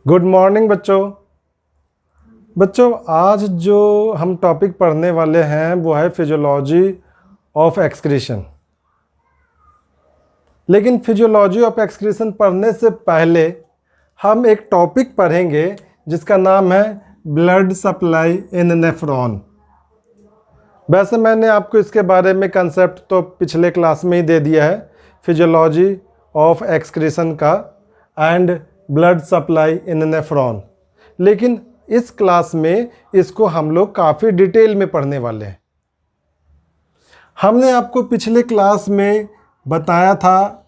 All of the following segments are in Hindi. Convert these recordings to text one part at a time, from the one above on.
गुड मॉर्निंग बच्चों आज जो हम टॉपिक पढ़ने वाले हैं वो है फिजियोलॉजी ऑफ एक्सक्रीशन। लेकिन फिजियोलॉजी ऑफ एक्सक्रीशन पढ़ने से पहले हम एक टॉपिक पढ़ेंगे जिसका नाम है ब्लड सप्लाई इन नेफ्रॉन। वैसे मैंने आपको इसके बारे में कंसेप्ट तो पिछले क्लास में ही दे दिया है, फिजियोलॉजी ऑफ एक्सक्रीशन का and blood supply in nephron. लेकिन इस क्लास में इसको हम लोग काफ़ी डिटेल में पढ़ने वाले हैं। हमने आपको पिछले क्लास में बताया था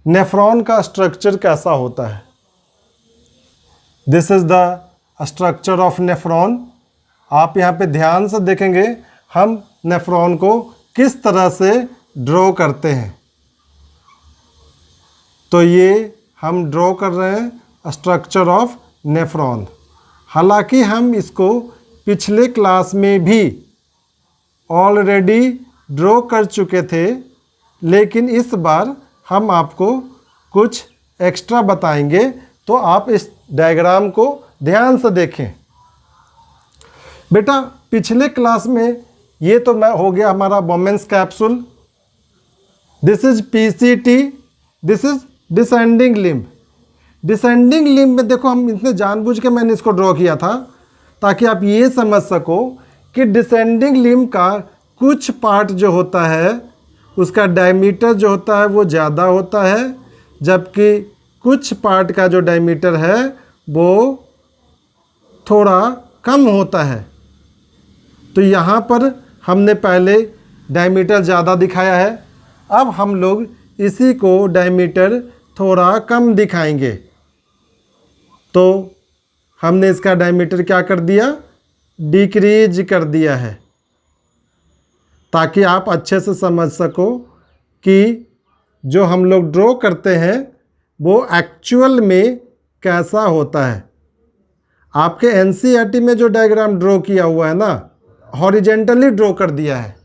नेफ्रॉन का स्ट्रक्चर कैसा होता है। This is the structure of nephron. आप यहाँ पे ध्यान से देखेंगे हम नेफ्रॉन को किस तरह से ड्रॉ करते हैं। तो ये हम ड्रॉ कर रहे हैं स्ट्रक्चर ऑफ नेफ्रॉन। हालांकि हम इसको पिछले क्लास में भी ऑलरेडी ड्रॉ कर चुके थे, लेकिन इस बार हम आपको कुछ एक्स्ट्रा बताएंगे। तो आप इस डायग्राम को ध्यान से देखें। बेटा पिछले क्लास में ये तो मैं हो गया हमारा बोमेंस capsule. This is PCT, this is descending limb. Descending limb में देखो हम इतने जानबूझ के मैंने इसको ड्रॉ किया था ताकि आप ये समझ सको कि डिसेंडिंग लिम्ब का कुछ पार्ट जो होता है उसका डायमीटर जो होता है वो ज़्यादा होता है, जबकि कुछ पार्ट का जो डायमीटर है वो थोड़ा कम होता है। तो यहाँ पर हमने पहले डायमीटर ज़्यादा दिखाया है, अब हम लोग इसी को डायमीटर थोड़ा कम दिखाएंगे। तो हमने इसका डायमीटर क्या कर दिया, डिक्रीज कर दिया है, ताकि आप अच्छे से समझ सको कि जो हम लोग ड्रॉ करते हैं वो एक्चुअल में कैसा होता है। आपके एनसीईआरटी में जो डायग्राम ड्रॉ किया हुआ है ना, हॉरिजेंटली ड्रॉ कर दिया है,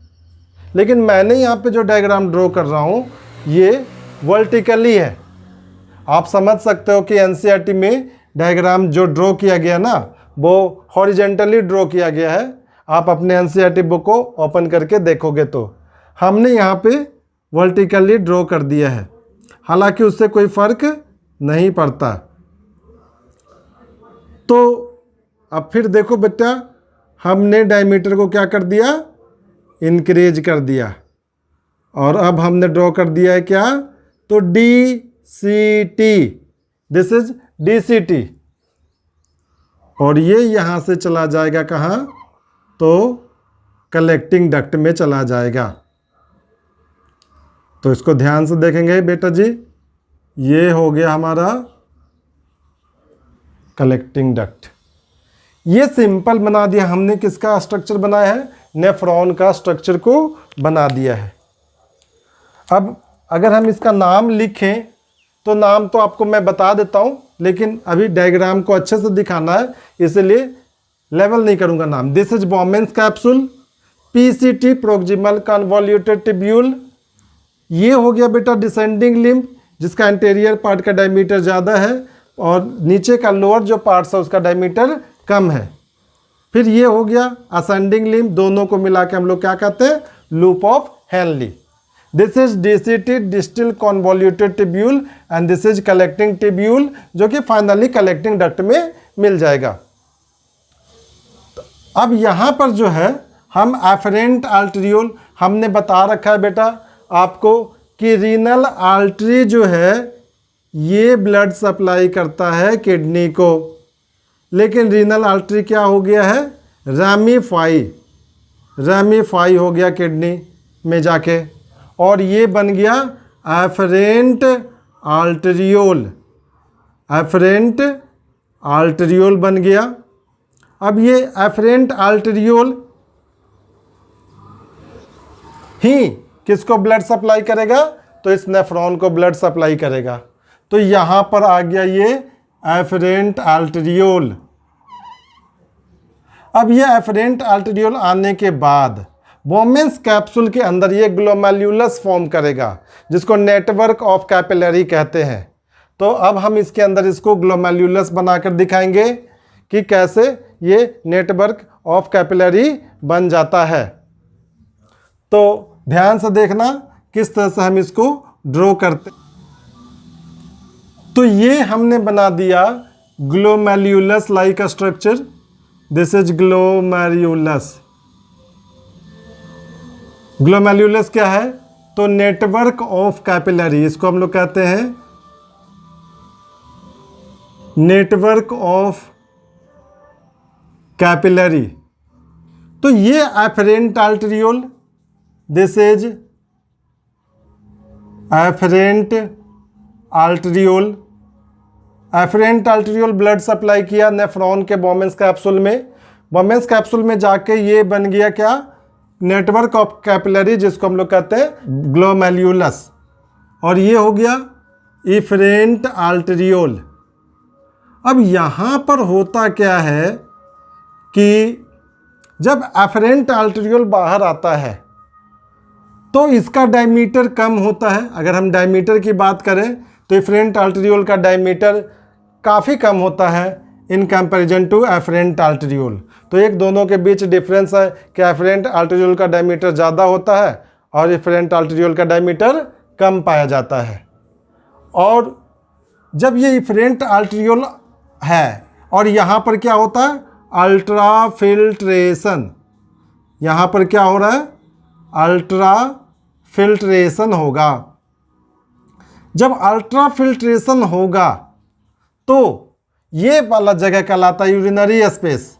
लेकिन मैंने यहाँ पे जो डायग्राम ड्रॉ कर रहा हूँ ये वर्टिकली है। आप समझ सकते हो कि एनसीईआरटी में डायग्राम जो ड्रॉ किया गया ना वो हॉरिजेंटली ड्रॉ किया गया है। आप अपने एनसीईआरटी बुक को ओपन करके देखोगे तो हमने यहाँ पे वर्टिकली ड्रॉ कर दिया है। हालांकि उससे कोई फ़र्क नहीं पड़ता। तो अब फिर देखो बेटा, हमने डायमीटर को क्या कर दिया, इंक्रीज कर दिया। और अब हमने ड्रॉ कर दिया है क्या, तो DCT, दिस इज DCT। और ये यहाँ से चला जाएगा कहाँ, तो कलेक्टिंग डक्ट में चला जाएगा। तो इसको ध्यान से देखेंगे बेटा जी, ये हो गया हमारा कलेक्टिंग डक्ट। ये सिंपल बना दिया हमने, किसका स्ट्रक्चर बनाया है, नेफ्रॉन का स्ट्रक्चर को बना दिया है। अब अगर हम इसका नाम लिखें तो नाम तो आपको मैं बता देता हूँ, लेकिन अभी डायग्राम को अच्छे से दिखाना है इसलिए लेवल नहीं करूँगा नाम। This is बोमेंस capsule, PCT proximal कन्वॉल्यूटेड tubule. ये हो गया बेटा डिसेंडिंग लिम्ब, जिसका इंटीरियर पार्ट का डायमीटर ज़्यादा है और नीचे का लोअर जो पार्ट्स है उसका डायमीटर कम है। फिर ये हो गया असेंडिंग लिम्ब, दोनों को मिला के हम लोग क्या कहते हैं, loop of Henle. This is DCT distal convoluted tubule and this is collecting tubule, जो कि फाइनली कलेक्टिंग डक्ट में मिल जाएगा। अब यहाँ पर जो है हम एफरेंट आर्टरियोल, हमने बता रखा है बेटा आपको कि रीनल आर्टरी जो है ये ब्लड सप्लाई करता है किडनी को, लेकिन रीनल आर्टरी क्या हो गया है, रैमीफाई हो गया किडनी में जाके, और ये बन गया एफरेंट आर्टरियोल बन गया। अब ये एफरेंट आर्टरियोल ही किसको ब्लड सप्लाई करेगा, तो इस नेफ्रॉन को ब्लड सप्लाई करेगा। तो यहाँ पर आ गया ये एफरेंट आर्टरियोल। अब ये एफरेंट आर्टरियोल आने के बाद बोमेंस कैप्सूल के अंदर ये ग्लोमेरुलस फॉर्म करेगा, जिसको नेटवर्क ऑफ कैपिलरी कहते हैं। तो अब हम इसके अंदर इसको ग्लोमेरुलस बनाकर दिखाएंगे कि कैसे ये नेटवर्क ऑफ कैपिलरी बन जाता है। तो ध्यान से देखना किस तरह से हम इसको ड्रॉ करते। तो ये हमने बना दिया glomerulus like structure. This is glomerulus. Glomerulus क्या है? तो नेटवर्क ऑफ कैपिलरी, इसको हम लोग कहते हैं नेटवर्क ऑफ कैपिलरी। तो ये efferent arteriole, this is efferent arteriole. Efferent arteriole blood supply किया नेफ्रॉन के बोमेंस कैप्सूल में। बोमेंस कैप्सूल में जाके ये बन गया क्या? नेटवर्क ऑफ कैपिलरी, जिसको हम लोग कहते हैं ग्लोमेरुलस। और ये हो गया इफरेंट आर्टेरियोल। अब यहाँ पर होता क्या है कि जब एफरेंट आर्टेरियोल बाहर आता है तो इसका डायमीटर कम होता है। अगर हम डायमीटर की बात करें तो इफरेंट आर्टेरियोल का डायमीटर काफ़ी कम होता है in comparison to efferent arteriole. तो एक दोनों के बीच डिफरेंस है कि एफरेंट आर्टेरियोल का डायमीटर ज़्यादा होता है और इफरेंट आर्टेरियोल का डायमीटर कम पाया जाता है। और जब ये इफरेंट आर्टेरियोल है और यहाँ पर क्या होता है? Ultra filtration. यहाँ पर क्या हो रहा है? अल्ट्रा फिल्ट्रेशन होगा। जब अल्ट्रा फिल्ट्रेशन होगा तो ये वाला जगह कहलाता है यूरिनरी स्पेस।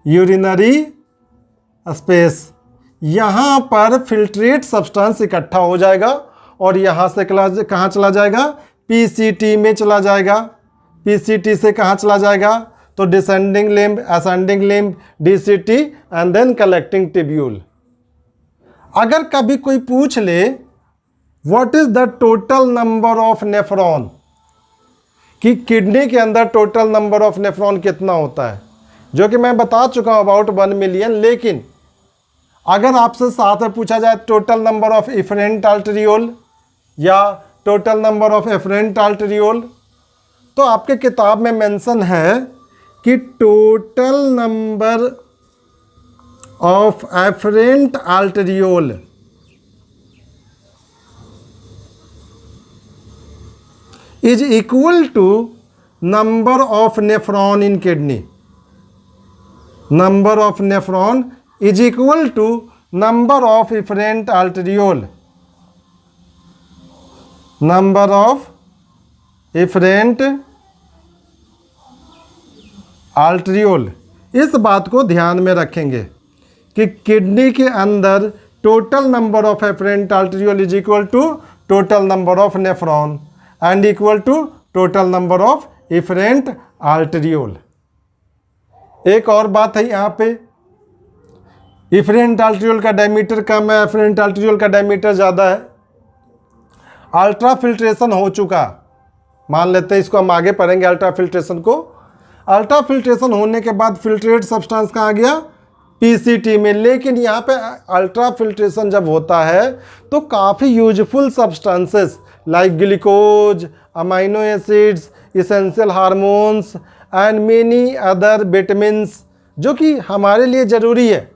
यूरिनरी स्पेस, यहाँ पर फिल्ट्रेट सब्सटेंस इकट्ठा हो जाएगा और यहाँ से कहाँ चला जाएगा? पीसीटी में चला जाएगा। पीसीटी से कहाँ चला जाएगा? तो descending limb, ascending limb, DCT and then collecting tubule. अगर कभी कोई पूछ ले what is the total number of nephron, कि किडनी के अंदर टोटल नंबर ऑफ नेफ्रॉन कितना होता है, जो कि मैं बता चुका हूँ अबाउट 1 मिलियन। लेकिन अगर आपसे साथ में पूछा जाए total number of afferent arteriole या total number of efferent arteriole, तो आपके किताब में मेंशन है कि total number of efferent arteriole is equal to number of nephron in kidney. Number of nephron is equal to number of efferent arteriole. Number of efferent arteriole. इस बात को ध्यान में रखेंगे कि किडनी के अंदर total number of efferent arteriole is equal to total number of nephron and equal to total number of efferent arteriole. एक और बात है यहाँ पे, efferent arteriole का डायमीटर कम है, efferent arteriole का डायमीटर ज़्यादा है। अल्ट्रा फिल्ट्रेशन हो चुका, मान लेते हैं, इसको हम आगे पढ़ेंगे अल्ट्रा फिल्ट्रेशन को। अल्ट्रा फिल्ट्रेशन होने के बाद फिल्ट्रेट सब्सटेंस कहाँ गया? पीसीटी में। लेकिन यहाँ पे अल्ट्रा फिल्ट्रेशन जब होता है तो काफ़ी useful substances like glucose, amino acids, essential hormones and many other vitamins जो कि हमारे लिए ज़रूरी है,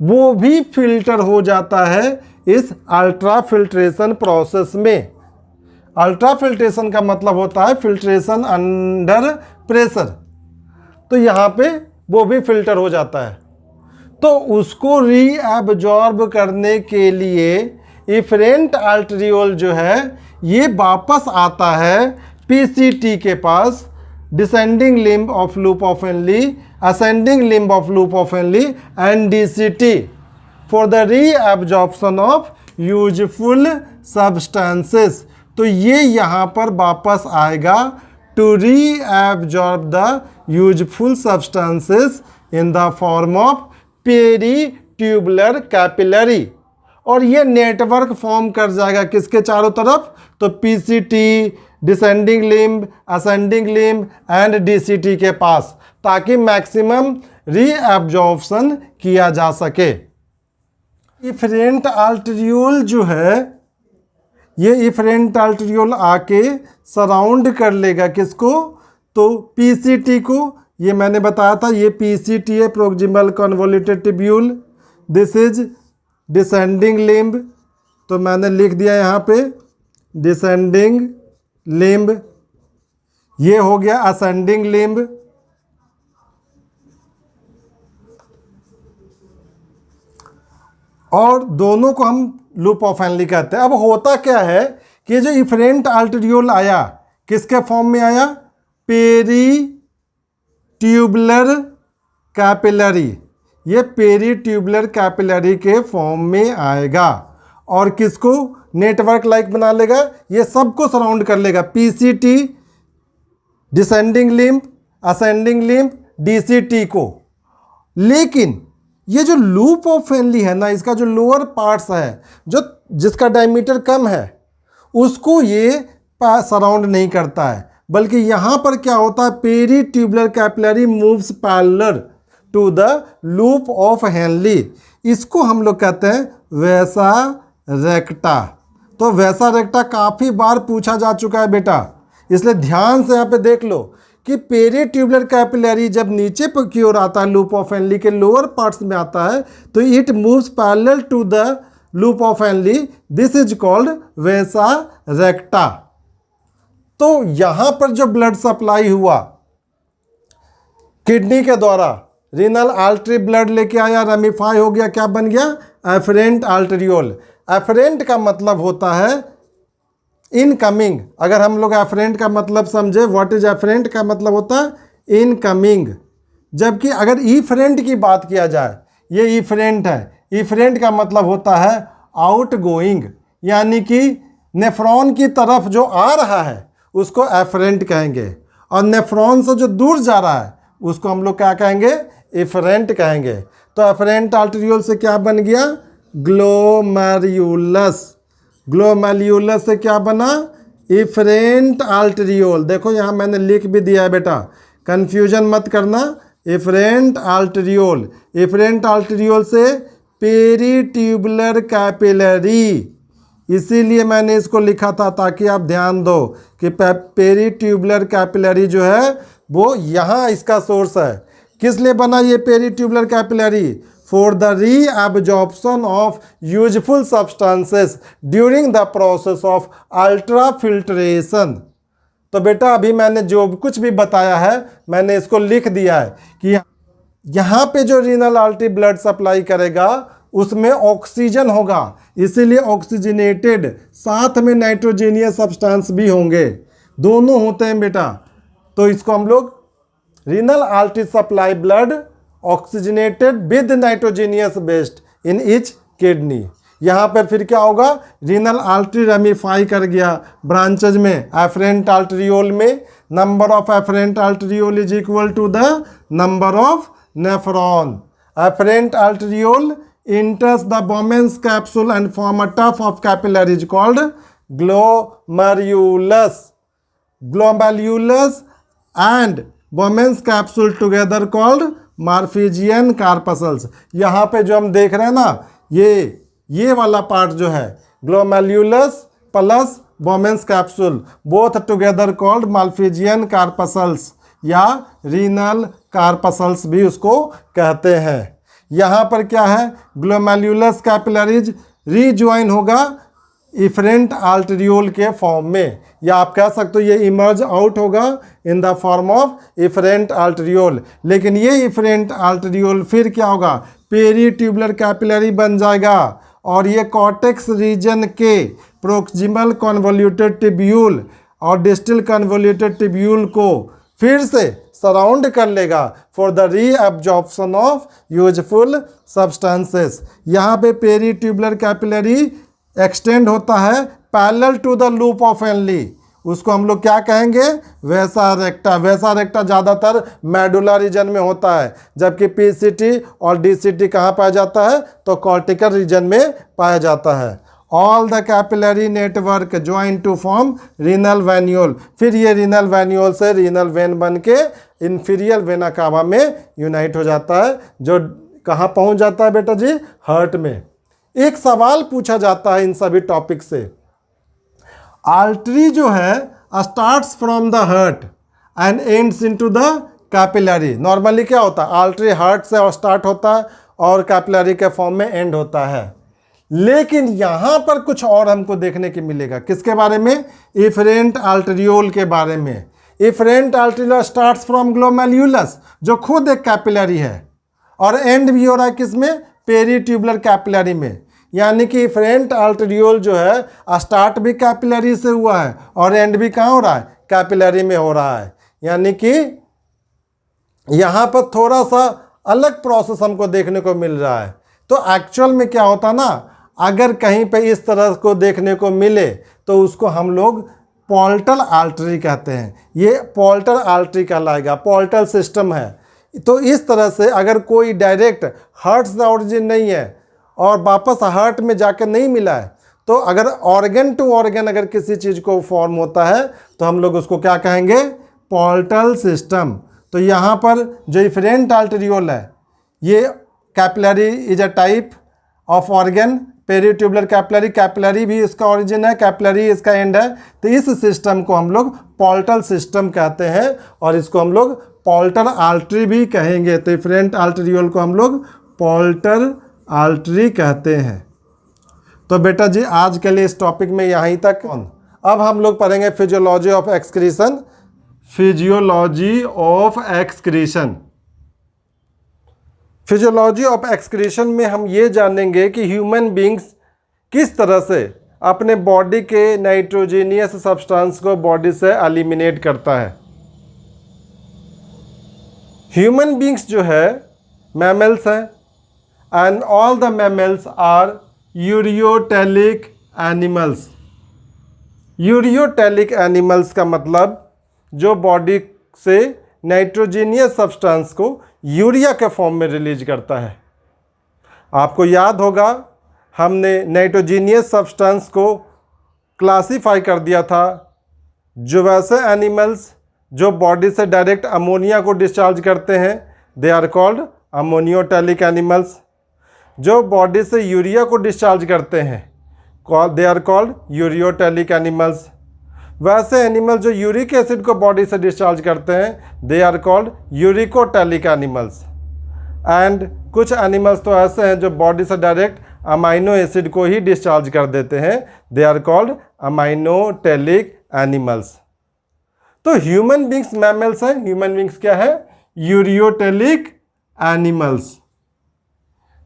वो भी फिल्टर हो जाता है इस अल्ट्रा फिल्ट्रेशन प्रोसेस में। अल्ट्रा फिल्ट्रेशन का मतलब होता है फिल्ट्रेशन अंडर प्रेशर। तो यहाँ पे वो भी फिल्टर हो जाता है। तो उसको रीअब्जॉर्ब करने के लिए इफरेंट आर्टेरियोल जो है ये वापस आता है पीसीटी के पास, descending limb of loop of Henle, ascending limb of loop of Henle and DCT for the reabsorption of useful substances. तो ये यहाँ पर वापस आएगा to reabsorb the useful substances in the form of peritubular capillary. और ये नेटवर्क फॉर्म कर जाएगा किसके चारों तरफ? तो PCT, descending limb, ascending limb and DCT के पास, ताकि मैक्सिमम रीअब्जॉर्प्शन किया जा सके। इफरेंट आर्टेरियोल जो है ये इफरेंट आर्टेरियोल आके सराउंड कर लेगा किसको, तो पीसीटी को। ये मैंने बताया था, ये पीसीटी है, proximal convoluted tubule. This is descending limb, तो मैंने लिख दिया यहाँ पे डिसेंडिंग लिम्ब। ये हो गया असेंडिंग लिम्ब। और दोनों को हम लूप ऑफ हेनली कहते हैं। अब होता क्या है कि जो इफरेंट आर्टेरियोल आया किसके फॉर्म में आया, पेरी ट्यूबुलर कैपिलरी। ये पेरी ट्यूबुलर कैपिलरी के फॉर्म में आएगा और किसको नेटवर्क लाइक बना लेगा, ये सबको सराउंड कर लेगा। PCT descending limb, ascending limb, DCT को। लेकिन ये जो लूप ऑफ हेनली है ना, इसका जो लोअर पार्ट्स है, जो जिसका डायमीटर कम है, उसको ये सराउंड नहीं करता है, बल्कि यहाँ पर क्या होता है, peri tubular capillary moves parallel to the loop of Henle. इसको हम लोग कहते हैं वैसा रेक्टा। तो वैसा रेक्टा काफ़ी बार पूछा जा चुका है बेटा, इसलिए ध्यान से यहाँ पे देख लो कि पेरी ट्यूबुलर कैपिलरी जब नीचे पर की ओर आता है, लूप ऑफ हेनली के लोअर पार्ट्स में आता है, तो it moves parallel to the loop of Henle. This is called vasa recta. तो यहाँ पर जो ब्लड सप्लाई हुआ किडनी के द्वारा, रीनल आर्टरी ब्लड लेके आया, रेमिफाई हो गया, क्या बन गया, एफरेंट आर्टेरियोल। एफरेंट का मतलब होता है इनकमिंग। अगर हम लोग एफरेंट का मतलब समझे, व्हाट इज एफरेंट का मतलब होता है इनकमिंग। जबकि अगर ईफरेंट की बात किया जाए, ये ईफरेंट है, ईफरेंट का मतलब होता है आउट गोइंग, यानी कि नेफ्रॉन की तरफ जो आ रहा है उसको एफरेंट कहेंगे, और नेफ्रॉन से जो दूर जा रहा है उसको हम लोग क्या कहेंगे, इफरेंट कहेंगे। तो एफरेंट आर्टेरियोल से क्या बन गया, ग्लोमेरुलस। ग्लोमेरुलस से क्या बना, इफरेंट आर्टेरियोल। देखो यहाँ मैंने लिख भी दिया है बेटा, कंफ्यूजन मत करना। इफरेंट आर्टेरियोल, इफरेंट आर्टेरियोल से पेरी ट्यूबुलर कैपिलरी, इसीलिए मैंने इसको लिखा था ताकि आप ध्यान दो कि पेरी ट्यूबुलर कैपिलरी जो है वो यहाँ इसका सोर्स है। किस लिए बना ये peri tubular capillary, for the reabsorption of useful substances during the process of ultra filtration. तो बेटा अभी मैंने जो कुछ भी बताया है मैंने इसको लिख दिया है कि यहाँ पे जो रीनल आर्टरी ब्लड सप्लाई करेगा उसमें ऑक्सीजन होगा, इसीलिए ऑक्सीजनेटेड, साथ में नाइट्रोजेनियस सब्सटेंस भी होंगे, दोनों होते हैं बेटा। तो इसको हम लोग renal artery supply blood oxygenated with nitrogenous based in each kidney. यहाँ पर फिर क्या होगा, रीनल आर्टरी रेमिफाई कर गया ब्रांचेज में, एफरेंट आर्टेरियोल में number of efferent arteriole is equal to the number of nephron. Efferent arteriole enters the Bowman's capsule and form a tuft of capillaries called glomerulus. Glomerulus and Bowman's capsule together called Marphigian corpuscles. यहाँ पे जो हम देख रहे हैं ना, ये वाला पार्ट जो है glomerulus plus Bowman's capsule both together called Marphigian corpuscles या renal corpuscles भी उसको कहते हैं। यहाँ पर क्या है, ग्लोमेरुलस कैपिलरीज रीज्वाइन होगा इफरेंट आर्टेरियोल के फॉर्म में, या आप कह सकते हो ये इमर्ज आउट होगा इन the form of afferent arteriole. लेकिन ये इफरेंट आर्टेरियोल फिर क्या होगा, पेरी ट्यूबुलर कैपिलरी बन जाएगा और ये कॉर्टेक्स रीजन के प्रोक्सिमल कन्वोल्यूटेड ट्यूब्यूल और डिस्टल कन्वोल्यूटेड ट्यूब्यूल को फिर से सराउंड कर लेगा for the reabsorption of useful substances. यहाँ पे पेरी ट्यूबुलर कैपिलरी एक्सटेंड होता है parallel to the loop of Henle, उसको हम लोग क्या कहेंगे, वैसा रेक्टा। वैसा रेक्टा ज़्यादातर मेडुला रीजन में होता है, जबकि पीसीटी और डीसीटी कहाँ पाया जाता है, तो कॉर्टिकल रीजन में पाया जाता है। All the capillary network join to form renal venule, फिर ये रीनल वेन्यूल से रीनल वेन बन के इंफीरियर वेना कावा में यूनाइट हो जाता है, जो कहाँ पहुँच जाता है बेटा जी, हार्ट में। एक सवाल पूछा जाता है इन सभी टॉपिक से आर्टरी जो है starts from the heart and ends into the capillary. Normally क्या होता है, आर्टरी हार्ट से स्टार्ट होता है और कैपिलरी के फॉर्म में एंड होता है। लेकिन यहाँ पर कुछ और हमको देखने को मिलेगा। किसके बारे में? इफरेंट आर्टेरियोल के बारे में। Efferent arteriole starts from glomerulus, जो खुद एक कैपिलरी है, और एंड भी हो रहा है किसमें? पेरीट्यूबुलर कैपिलरी में। यानी कि इफरेंट आर्टेरियोल जो है स्टार्ट भी कैपिलरी से हुआ है और एंड भी कहाँ हो रहा है? कैपिलरी में हो रहा है। यानी कि यहाँ पर थोड़ा सा अलग प्रोसेस हमको देखने को मिल रहा है। तो एक्चुअल में क्या होता ना, अगर कहीं पे इस तरह को देखने को मिले तो उसको हम लोग पोर्टल आर्टरी कहते हैं। ये पोर्टल आर्टरी कहलाएगा, पोर्टल सिस्टम है। तो इस तरह से अगर कोई डायरेक्ट हार्ट से ओरिजिन नहीं है और वापस हार्ट में जाकर नहीं मिला है, तो अगर ऑर्गन टू ऑर्गन अगर किसी चीज़ को फॉर्म होता है तो हम लोग उसको क्या कहेंगे? Portal system. तो यहाँ पर जो इफरेंट आर्टेरियोल है, ये capillary is a type of organ, peritubular capillary, capillary भी इसका ओरिजिन है, कैपिलरी इसका एंड है। तो इस सिस्टम को हम लोग पोर्टल सिस्टम कहते हैं और इसको हम लोग पोर्टल आर्टरी भी कहेंगे। तो इफरेंट आर्टेरियोल को हम लोग पोर्टल आर्टरी कहते हैं। तो बेटा जी आज के लिए इस टॉपिक में यहीं तक। अब हम लोग पढ़ेंगे physiology of excretion. Physiology of excretion. Physiology of excretion में हम ये जानेंगे कि ह्यूमन बींग्स किस तरह से अपने बॉडी के नाइट्रोजीनियस सब्सटेंस को बॉडी से एलिमिनेट करता है। ह्यूमन बींग्स जो है मैमल्स हैं and all the mammals are ureotelic animals. Ureotelic animals का मतलब जो बॉडी से नाइट्रोजीनियस सब्सटेंस को यूरिया के फॉर्म में रिलीज करता है। आपको याद होगा हमने नाइट्रोजीनियस सब्सटेंस को क्लासीफाई कर दिया था। जो वैसे एनिमल्स जो बॉडी से डायरेक्ट अमोनिया को डिस्चार्ज करते हैं, they are called ammoniotelic animals. जो बॉडी से यूरिया को डिस्चार्ज करते हैं, they are called ureotelic animals. वैसे एनिमल जो यूरिक एसिड को बॉडी से डिस्चार्ज करते हैं, they are called uricotelic animals. And कुछ एनिमल्स तो ऐसे हैं जो बॉडी से डायरेक्ट अमाइनो एसिड को ही डिस्चार्ज कर देते हैं, दे आर कॉल्ड अमाइनोटेलिक एनिमल्स। तो ह्यूमन बींग्स मैमल्स हैं, ह्यूमन बींग्स क्या है? Ureotelic animals.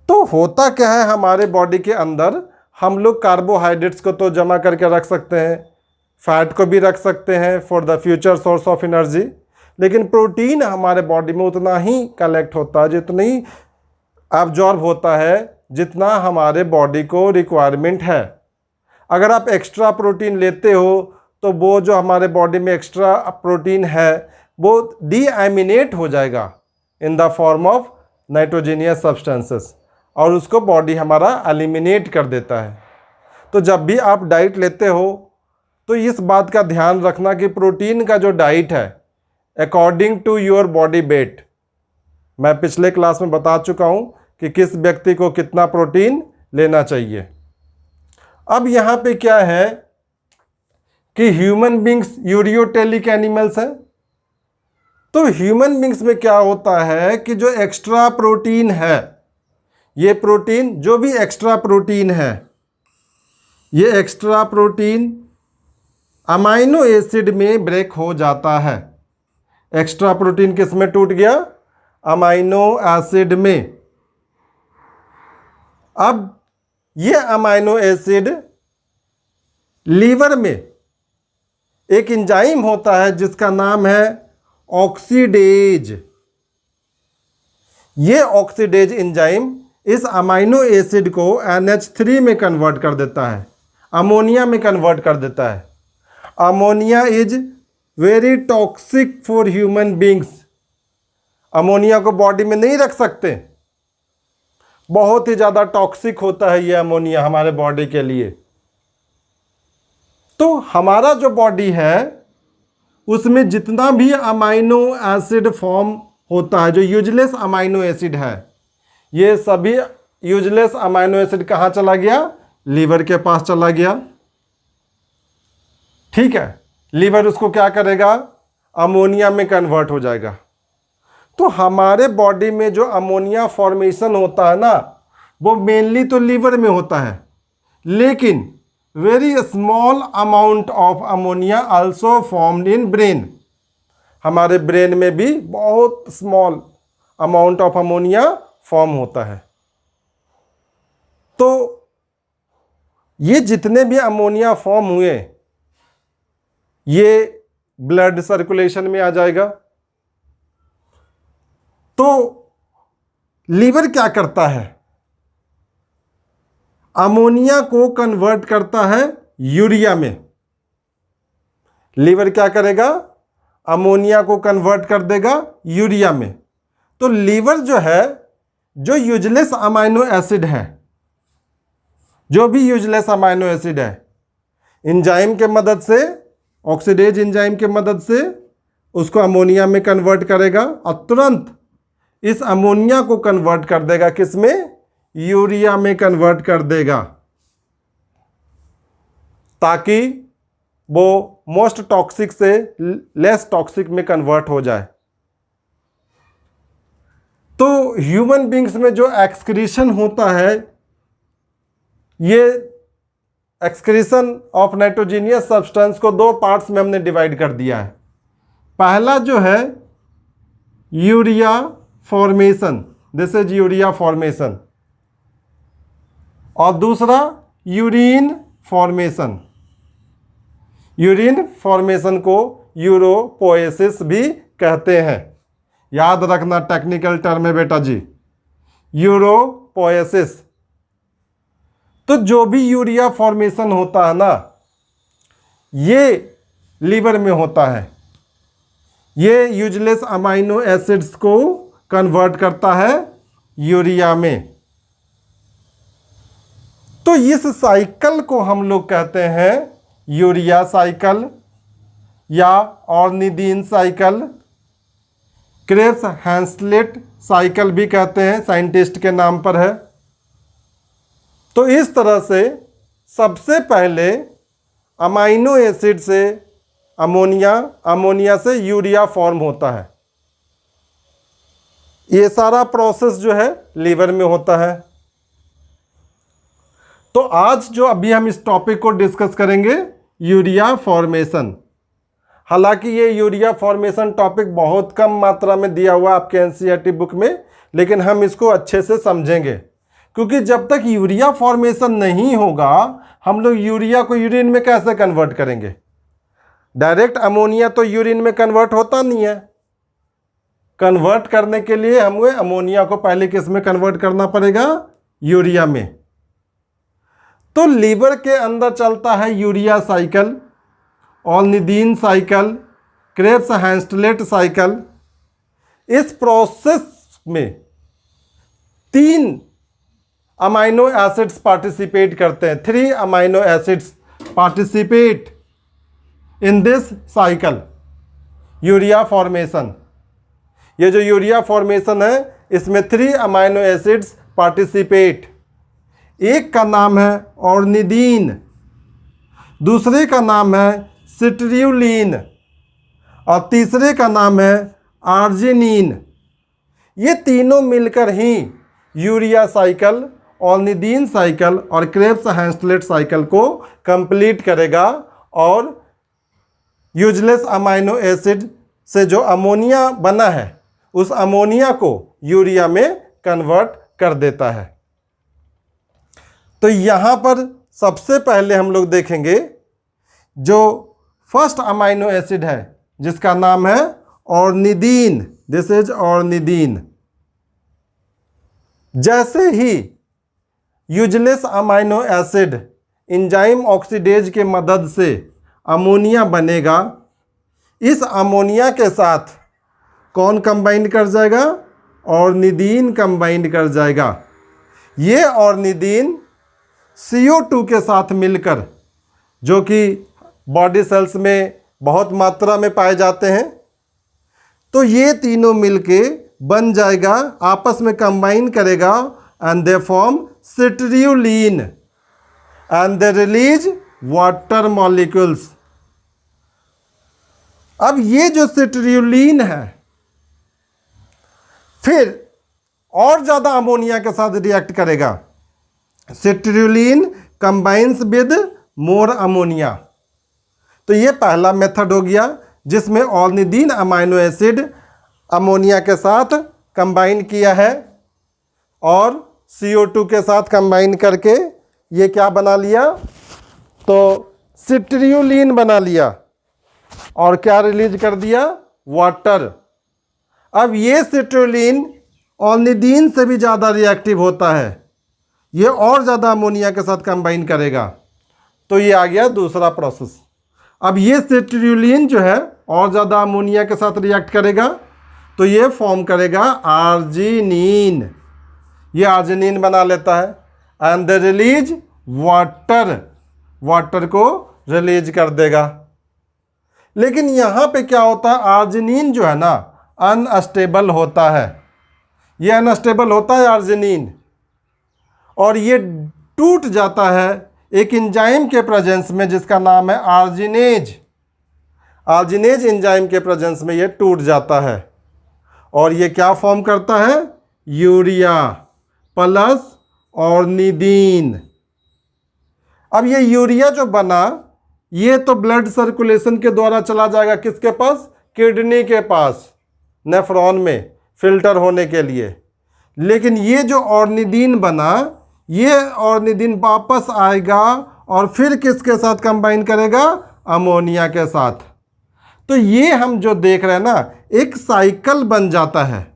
तो होता क्या है हमारे बॉडी के अंदर, हम लोग कार्बोहाइड्रेट्स को तो जमा करके रख सकते हैं, फैट को भी रख सकते हैं for the future source of energy, लेकिन प्रोटीन हमारे बॉडी में उतना ही कलेक्ट होता है, जितना ही एब्जॉर्ब होता है जितना हमारे बॉडी को रिक्वायरमेंट है। अगर आप एक्स्ट्रा प्रोटीन लेते हो तो वो जो हमारे बॉडी में एक्स्ट्रा प्रोटीन है वो डीएमिनेट हो जाएगा इन the form of nitrogenous substances और उसको बॉडी हमारा एलिमिनेट कर देता है। तो जब भी आप डाइट लेते हो तो इस बात का ध्यान रखना कि प्रोटीन का जो डाइट है according to your body weight, मैं पिछले क्लास में बता चुका हूँ कि किस व्यक्ति को कितना प्रोटीन लेना चाहिए। अब यहाँ पे क्या है कि ह्यूमन बींग्स यूरियोटेलिक एनिमल्स हैं। तो ह्यूमन बींग्स में क्या होता है कि जो एक्स्ट्रा प्रोटीन है, ये प्रोटीन जो भी एक्स्ट्रा प्रोटीन है, ये एक्स्ट्रा प्रोटीन अमाइनो एसिड में ब्रेक हो जाता है। एक्स्ट्रा प्रोटीन किस में टूट गया? अमाइनो एसिड में। अब ये अमाइनो एसिड लीवर में एक एंजाइम होता है जिसका नाम है ऑक्सीडेज। ये ऑक्सीडेज एंजाइम इस अमाइनो एसिड को NH3 में कन्वर्ट कर देता है, अमोनिया में कन्वर्ट कर देता है। Ammonia is very toxic for human beings. Ammonia को बॉडी में नहीं रख सकते, बहुत ही ज़्यादा टॉक्सिक होता है ये अमोनिया हमारे बॉडी के लिए। तो हमारा जो बॉडी है उसमें जितना भी अमाइनो एसिड फॉर्म होता है, जो यूजलेस अमाइनो एसिड है, ये सभी यूजलेस अमाइनो एसिड कहाँ चला गया? लीवर के पास चला गया। ठीक है, लीवर उसको क्या करेगा, अमोनिया में कन्वर्ट हो जाएगा। तो हमारे बॉडी में जो अमोनिया फॉर्मेशन होता है ना, वो मेनली तो लीवर में होता है, लेकिन very small amount of ammonia also formed in brain. हमारे ब्रेन में भी बहुत small amount of ammonia form होता है। तो ये जितने भी अमोनिया फॉर्म हुए, ये ब्लड सर्कुलेशन में आ जाएगा। तो लीवर क्या करता है, अमोनिया को कन्वर्ट करता है यूरिया में। लीवर क्या करेगा, अमोनिया को कन्वर्ट कर देगा यूरिया में। तो लीवर जो है, जो यूजलेस अमाइनो एसिड है, जो भी यूजलेस अमाइनो एसिड है, एंजाइम के मदद से, ऑक्सीडेज एंजाइम के मदद से उसको अमोनिया में कन्वर्ट करेगा और तुरंत इस अमोनिया को कन्वर्ट कर देगा किसमें, यूरिया में कन्वर्ट कर देगा, ताकि वो मोस्ट टॉक्सिक से लेस टॉक्सिक में कन्वर्ट हो जाए। तो ह्यूमन बींग्स में जो एक्सक्रीशन होता है, ये एक्सक्रीशन ऑफ नाइट्रोजीनियस सब्सटेंस को दो पार्ट्स में हमने डिवाइड कर दिया है। पहला जो है urea formation, this is urea formation, और दूसरा यूरिन फॉर्मेशन। यूरिन फॉर्मेशन को यूरोपोएसिस भी कहते हैं। याद रखना, टेक्निकल टर्म है बेटा जी, यूरोपोएसिस। तो जो भी यूरिया फॉर्मेशन होता है ना, ये लीवर में होता है। ये यूजलेस अमाइनो एसिड्स को कन्वर्ट करता है यूरिया में। तो इस साइकिल को हम लोग कहते हैं यूरिया साइकिल या ऑर्निदीन साइकिल, क्रेब्स हैंसलेट साइकिल भी कहते हैं, साइंटिस्ट के नाम पर है। तो इस तरह से सबसे पहले अमाइनो एसिड से अमोनिया, अमोनिया से यूरिया फॉर्म होता है। ये सारा प्रोसेस जो है लीवर में होता है। तो आज जो अभी हम इस टॉपिक को डिस्कस करेंगे, यूरिया फॉर्मेशन। हालांकि ये यूरिया फॉर्मेशन टॉपिक बहुत कम मात्रा में दिया हुआ आपके एनसीईआरटी बुक में, लेकिन हम इसको अच्छे से समझेंगे, क्योंकि जब तक यूरिया फॉर्मेशन नहीं होगा, हम लोग यूरिया को यूरिन में कैसे कन्वर्ट करेंगे। डायरेक्ट अमोनिया तो यूरिन में कन्वर्ट होता नहीं है। कन्वर्ट करने के लिए हमें अमोनिया को पहले किस में कन्वर्ट करना पड़ेगा, यूरिया में। तो लीवर के अंदर चलता है urea cycle, ornithine cycle, Krebs Henseleit cycle. इस प्रोसेस में 3 अमाइनो एसिड्स पार्टिसिपेट करते हैं। 3 amino acids participate in this cycle, urea formation. ये जो यूरिया फॉर्मेशन है, इसमें 3 अमाइनो एसिड्स पार्टिसिपेट। एक का नाम है ऑर्निदीन, दूसरे का नाम है सिट्रियोलिन, और तीसरे का नाम है आर्जिनिन। ये तीनों मिलकर ही यूरिया साइकिल, ऑर्निदीन साइकिल और क्रेब्स हैंसलेट साइकिल को कंप्लीट करेगा, और यूजलेस अमाइनो एसिड से जो अमोनिया बना है, उस अमोनिया को यूरिया में कन्वर्ट कर देता है। तो यहाँ पर सबसे पहले हम लोग देखेंगे जो फर्स्ट अमाइनो एसिड है, जिसका नाम है ऑर्निदीन। This is ornithine. जैसे ही useless amino acid enzyme oxidase के मदद से अमोनिया बनेगा, इस अमोनिया के साथ कौन कंबाइन कर जाएगा, ऑर्निदीन कंबाइन कर जाएगा। ये ऑर्निदीन CO2 के साथ मिलकर, जो कि बॉडी सेल्स में बहुत मात्रा में पाए जाते हैं, तो ये तीनों मिलके बन जाएगा, आपस में कंबाइन करेगा, and they form citrulline and they release water molecules. अब ये जो सिट्रियोलिन है फिर और ज़्यादा अमोनिया के साथ रिएक्ट करेगा। सिट्रियोलिन कंबाइंस विद मोर अमोनिया। तो ये पहला मेथड हो गया जिसमें ऑर्निदीन अमाइनो एसिड अमोनिया के साथ कंबाइन किया है और CO2 के साथ कंबाइन करके ये क्या बना लिया, तो सिट्रियोलिन बना लिया और क्या रिलीज कर दिया, वाटर। अब ये सिट्रियोलिन ऑर्निदीन से भी ज़्यादा रिएक्टिव होता है, ये और ज़्यादा अमोनिया के साथ कंबाइन करेगा। तो ये आ गया दूसरा प्रोसेस। अब ये सिट्रियोलिन जो है और ज़्यादा अमोनिया के साथ रिएक्ट करेगा तो ये फॉर्म करेगा आर्जिनिन। ये आर्जिनिन बना लेता है and the release water, water को रिलीज कर देगा। लेकिन यहाँ पे क्या होता है, आर्जिनिन जो है ना अनस्टेबल होता है। ये अनस्टेबल होता है आर्जिनिन और ये टूट जाता है एक एंजाइम के प्रेजेंस में जिसका नाम है आर्जिनेज। आर्जिनेज एंजाइम के प्रेजेंस में ये टूट जाता है और ये क्या फॉर्म करता है, यूरिया प्लस ऑर्निदीन। अब ये यूरिया जो बना ये तो ब्लड सर्कुलेशन के द्वारा चला जाएगा किसके पास, किडनी के पास, नेफ्रॉन में फिल्टर होने के लिए। लेकिन ये जो ऑर्निदीन बना ये ऑर्निदीन वापस आएगा और फिर किसके साथ कंबाइन करेगा, अमोनिया के साथ। तो ये हम जो देख रहे हैं ना एक साइकिल बन जाता है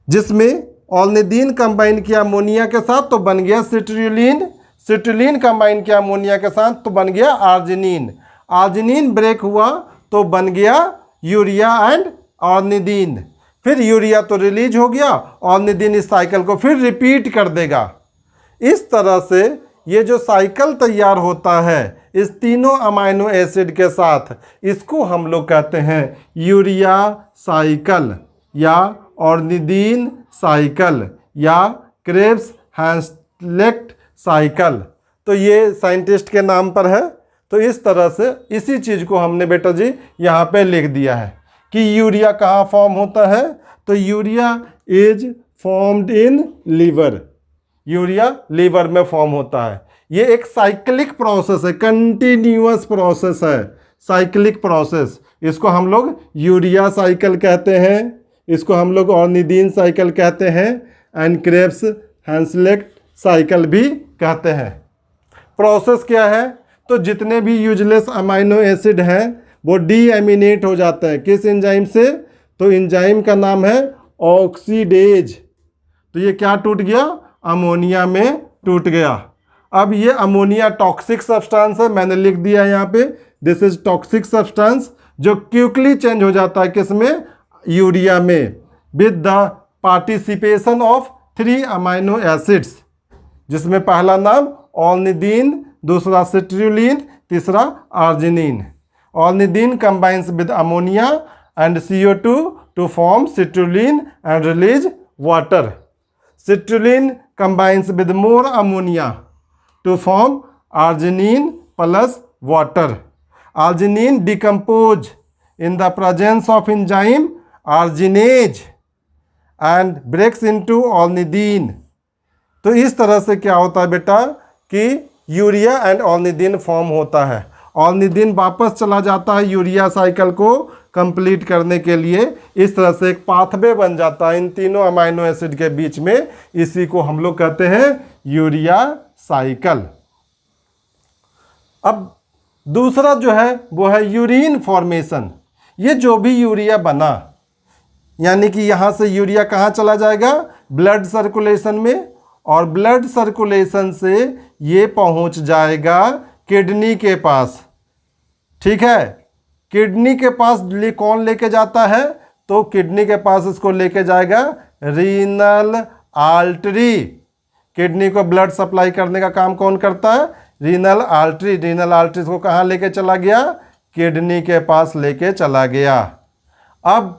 जिसमें ऑर्निदीन कंबाइन किया अमोनिया के साथ तो बन गया सिट्रियोलिन, सिट्रियोलिन कंबाइन किया अमोनिया के साथ तो बन गया आर्जिनिन, आर्जिनिन ब्रेक हुआ तो बन गया यूरिया एंड ऑर्निदीन। फिर यूरिया तो रिलीज हो गया, ऑर्निदीन इस साइकिल को फिर रिपीट कर देगा। इस तरह से ये जो साइकिल तैयार होता है इस तीनों अमाइनो एसिड के साथ, इसको हम लोग कहते हैं यूरिया साइकिल या ऑर्निदीन साइकिल या क्रेब्स हैंसलेट साइकिल। तो ये साइंटिस्ट के नाम पर है। तो इस तरह से इसी चीज़ को हमने बेटा जी यहाँ पे लिख दिया है कि यूरिया कहाँ फॉर्म होता है, तो urea is formed in liver, urea liver में फॉर्म होता है। ये एक साइक्लिक प्रोसेस है, कंटिन्यूअस प्रोसेस है, साइक्लिक प्रोसेस। इसको हम लोग यूरिया साइकिल कहते हैं, इसको हम लोग ऑर्निदीन साइकिल कहते हैं एंड क्रेब्स हैंसलेट साइकिल भी कहते हैं। प्रोसेस क्या है, तो जितने भी यूजलेस अमाइनो एसिड हैं वो डीएमिनेट हो जाते हैं किस एंजाइम से, तो एंजाइम का नाम है ऑक्सीडेज। तो ये क्या टूट गया, अमोनिया में टूट गया। अब ये अमोनिया टॉक्सिक सब्सटेंस है, मैंने लिख दिया यहाँ पे, दिस इज टॉक्सिक सब्सटेंस जो क्विकली चेंज हो जाता है किसमें, यूरिया में, with the participation of 3 amino acids, जिसमें पहला नाम ऑर्निदीन, दूसरा सिट्रियोलिन, तीसरा arginine. ऑर्निदीन combines with ammonia and CO2 to form citrulline and release water. Citrulline combines with more ammonia to form arginine plus water. Arginine decompose in the presence of enzyme arginase and breaks into ornidine. तो इस तरह से क्या होता है बेटा कि यूरिया एंड ऑर्निदीन फॉर्म होता है। ऑर्निदीन वापस चला जाता है यूरिया साइकिल को कंप्लीट करने के लिए। इस तरह से एक पाथवे बन जाता है इन तीनों अमाइनो एसिड के बीच में, इसी को हम लोग कहते हैं यूरिया साइकिल। अब दूसरा जो है वो है यूरिन फॉर्मेशन। ये जो भी यूरिया बना यानी कि यहाँ से यूरिया कहाँ चला जाएगा, ब्लड सर्कुलेशन में, और ब्लड सर्कुलेशन से ये पहुँच जाएगा किडनी के पास। ठीक है, किडनी के पास कौन लेके जाता है, तो किडनी के पास इसको लेके जाएगा रीनल आर्टरी। किडनी को ब्लड सप्लाई करने का काम कौन करता है, रीनल आर्टरी। रीनल आर्टरी को कहाँ लेके चला गया, किडनी के पास लेके चला गया। अब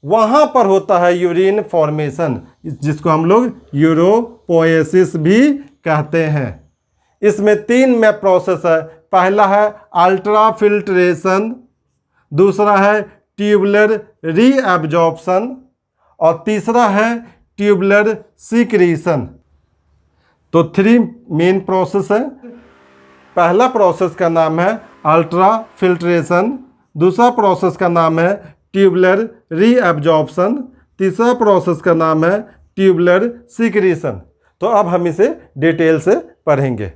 वहाँ पर होता है यूरिन फॉर्मेशन, जिसको हम लोग यूरोपोएसिस भी कहते हैं। इसमें 3 में प्रोसेस है। पहला है अल्ट्रा फिल्ट्रेशन, दूसरा है ट्यूबुलर रीएब्जॉर्प्शन और तीसरा है ट्यूबुलर सीक्रीशन। तो 3 मेन प्रोसेस है। पहला प्रोसेस का नाम है अल्ट्रा फिल्ट्रेशन, दूसरा प्रोसेस का नाम है ट्यूबुलर रीएब्जॉर्प्शन, तीसरा प्रोसेस का नाम है ट्यूबुलर सीक्रीशन। तो अब हम इसे डिटेल से पढ़ेंगे।